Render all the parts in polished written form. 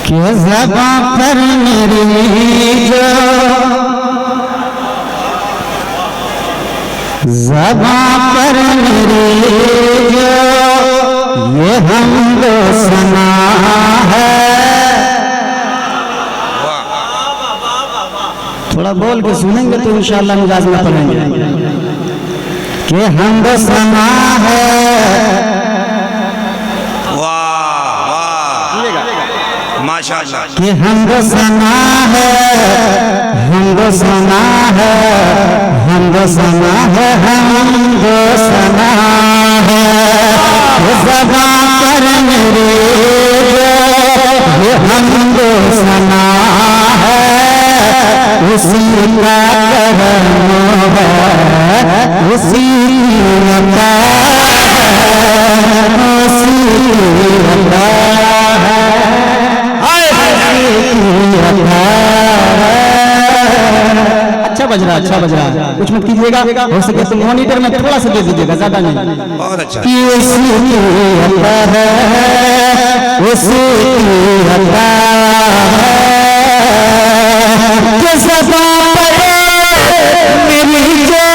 कि ज़बां पर मेरी जो ज़बां पर मेरी जो ये हमदो सना है। थोड़ा बोल के सुनेंगे तो इंशाअल्लाह मिजाज में पढ़ेंगे कि हमदो सना है। माशाअल्लाह कि हमदो सना है, हमदो सना है, हमदो सना है, हमदो सना है। ज़बां पर मेरे ये हमदो सना है, उसी का करम है, उसी का अच्छा बज रहा, अच्छा बज रहा। कुछ मत कीजिएगा, हो सके तो मॉनिटर में थोड़ा सा दे दीजिएगा, ज्यादा नहीं। बहुत अच्छा। कि उसी है, उसी है, मेरी जो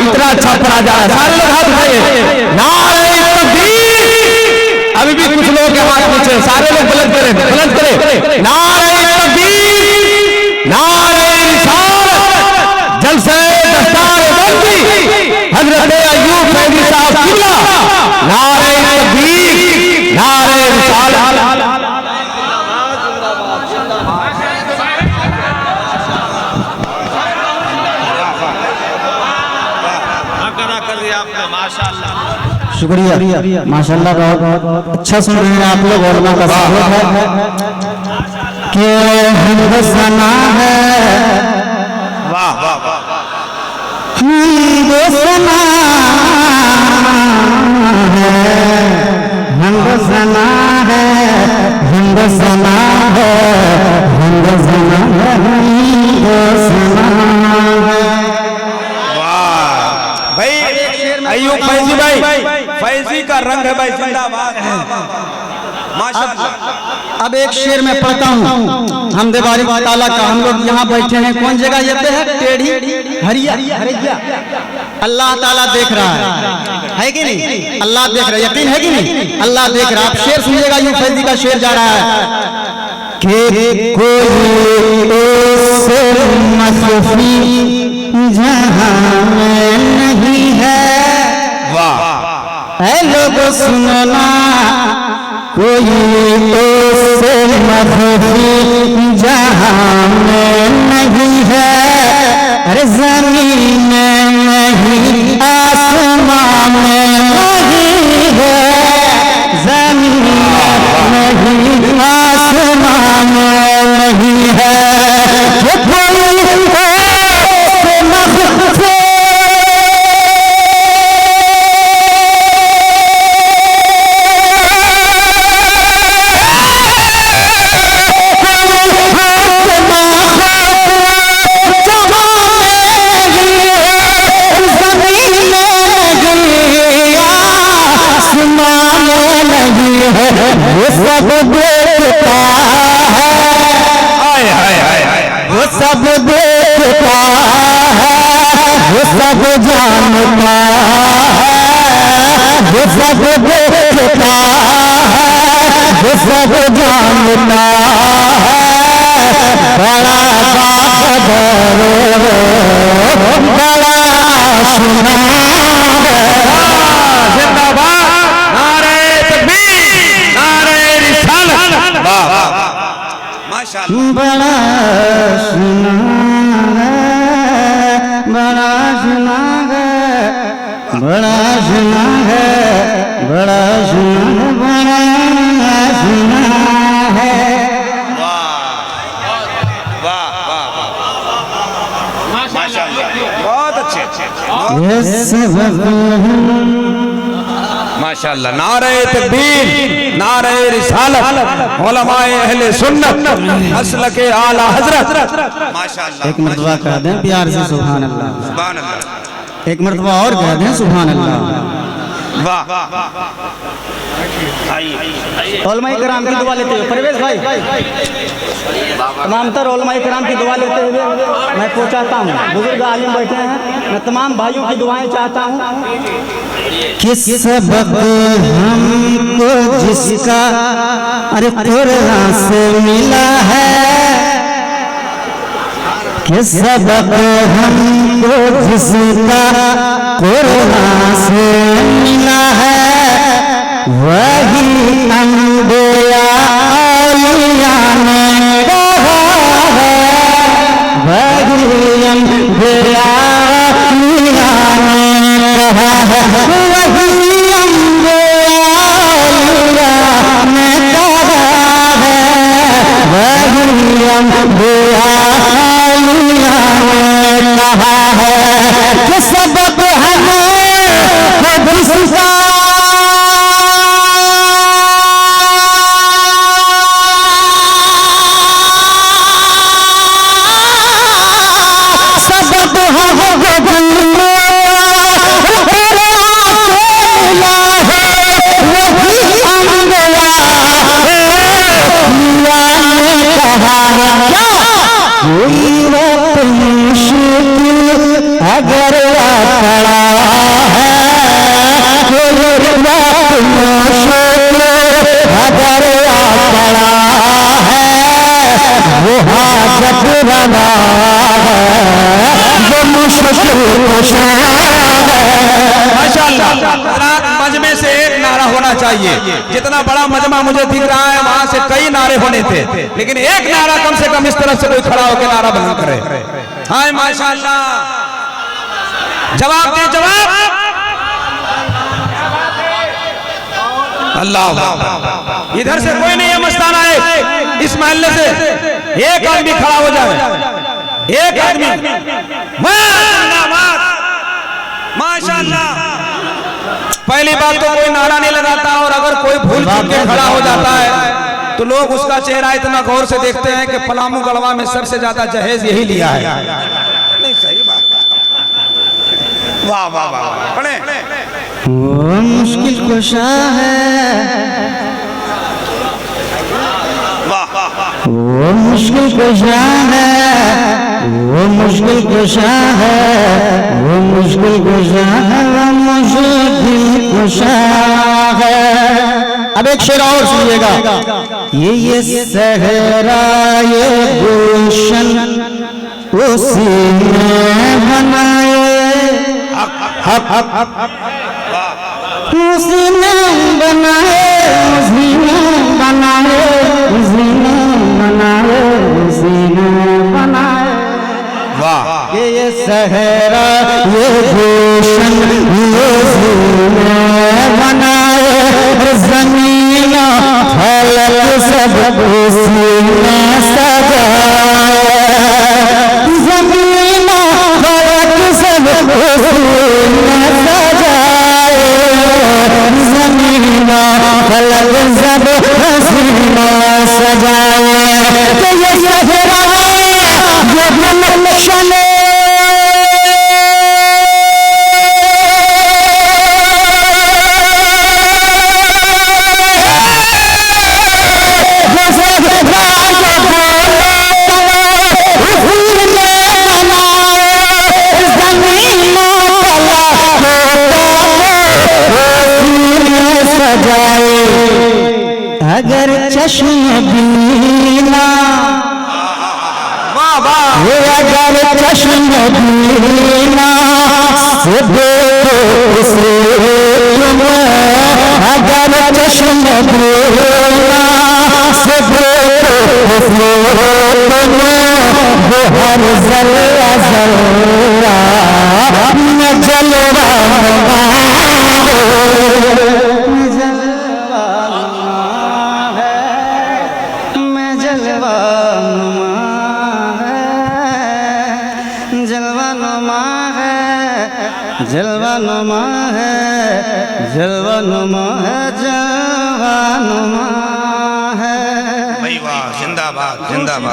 इतना अच्छा पढ़ा जा रहा है, सारे लोग हाथ उठाइए। नारे तकबीर। अभी भी कुछ लोग के हाथ नीचे, सारे लोग बुलंद करें, बुलंद करें। नारे तकबीर, नारे रिसालत, जलसे दस्तार बंदी, हजरत अय्यूब फैज़ी साहब किबला। नारे तकबीर, नारे रिसालत। शुक्रिया, माशाल्लाह, बहुत अच्छा सुन रहे हैं आप लोग। और का सपोर्ट है कि हमदो सना है, वाह वाह वाह, हमदो सना है, हमदो सना है, हमदो सना है, हमदो सना है, हमदो सना है। भाई अय्यूब फैज़ी भाई, फैज़ी का रंग है भाई, जिंदाबाद है माशाअल्लाह। अब एक शेर में पढ़ता हूँ हमदे बारी ताला का। हम लोग यहाँ बैठे हैं, कौन जगह ये है? टेढ़ी हरिया, अल्लाह ताला देख रहा है कि नहीं? अल्लाह देख रहा है, यकीन है कि नहीं? अल्लाह देख रहा है। आप शेर सुनिएगा, यूं फैज़ी का शेर जा रहा है कि कोई मखफ़ी जहां में नहीं है। वाह, ऐ लोग सुनना, कोई ऐसे मखफ़ी जहां में नहीं है। अरे ज़मीन में नहीं, आसमान में नहीं है, ज़मीन में नहीं, आसमान में नहीं है। सब देखता है, वो सब देखता है, वो सब जानता है, वो सब देखता है। वो सब जानता है बड़ा बाखबर बड़ा सुना जिंदाबाद नारे तकबीर नारे रिसालत माशाअल्लाह बड़ा सुना है बड़ा सुना है बड़ा सुना है बड़ा सुना बड़ा सुना है। बहुत अच्छे माशाअल्लाह। नारे तकबीर नारे रिसालत उलमाए अहले सुन्नत मसलके आला हजरत माशाअल्लाह। एक मरतबा कह दें प्यार से सुभान अल्लाह, सुभान अल्लाह। एक मरतबा और कह दें सुभान अल्लाह। वाह उलमाए किराम की दुआ लेते हुए परवेज भाई तमाम तर उलमाए किराम की दुआ लेते हुए मैं पहुंचाता हूँ, बुजुर्ग आलिम बैठे हैं, मैं तमाम भाइयों की दुआएं चाहता हूँ। किस सबक हमको जिसका अरे कुरान से मिला है, किस सबक हमको जिसका कुरान से मिला है, वही अंबिया औलिया ने कहा है, वही अंबिया औलिया ने कहा है, वही अंबिया औलिया ने कहा है, वही अंबिया औलिया ने कहा है कि सबक हमें जिसका अगर खड़ा है अगर खड़ा है वो हाजत रवा है वो मुश्किल माशाअल्लाह। मजमे से एक नारा होना चाहिए। जितना बड़ा मजमा मुझे दिख रहा है वहां से कई नारे होने थे, लेकिन एक नारा कम से कम इस तरफ से कोई खड़ा होकर नारा बुलंद करे। हाय माशाअल्लाह। जवाब दे जवाब। अल्लाह इधर से कोई नहीं है मस्तान आए इस महल्ले से एक आदमी खड़ा हो जाए, एक आदमी। माशाअल्लाह। पहली बात तो कोई नारा नहीं लगाता, और अगर कोई भूल चूक के खड़ा हो जाता है तो लोग उसका चेहरा इतना गौर से देखते हैं कि पलामू गढ़वा में सबसे ज्यादा जहेज यही लिया है। नहीं सही बात। वाह वाह वाह पढ़े। वो मुश्किल कुशा है, वो मुश्किल कुशा है, वो मुश्किल कुशा है, वो मुश्किल कुशा है, वो मुश्किल कुशा है। अब एक शेर और सुनिएगा। ये सहरा ये गुलशन उसी ने बनाए, उसी ने बनाए, उसी ने बनाए, उसी ने बनाए, उसी ने बनाए। वाह। ये सहरा ये गुलशन उसी ने बनाए, ज़मीन फलक सब उसी ने सजाए, ज़मीन फलक सब उसी ने सजाए, ज़मीन फलक सब उसी ने सजाए। तो ये सहरा ये गुलशन अगर ये अगर चश्म बीना से देखो उसे तुम, अगर चश्म बीना से देखो उसे तुम, वो हर जल्ला जल्ला में जलवा जलवानुमा है, जलवानुमा है, जलवानुमा है, जलवानुमा है। भाई वाह, जिंदाबाद जिंदाबाद।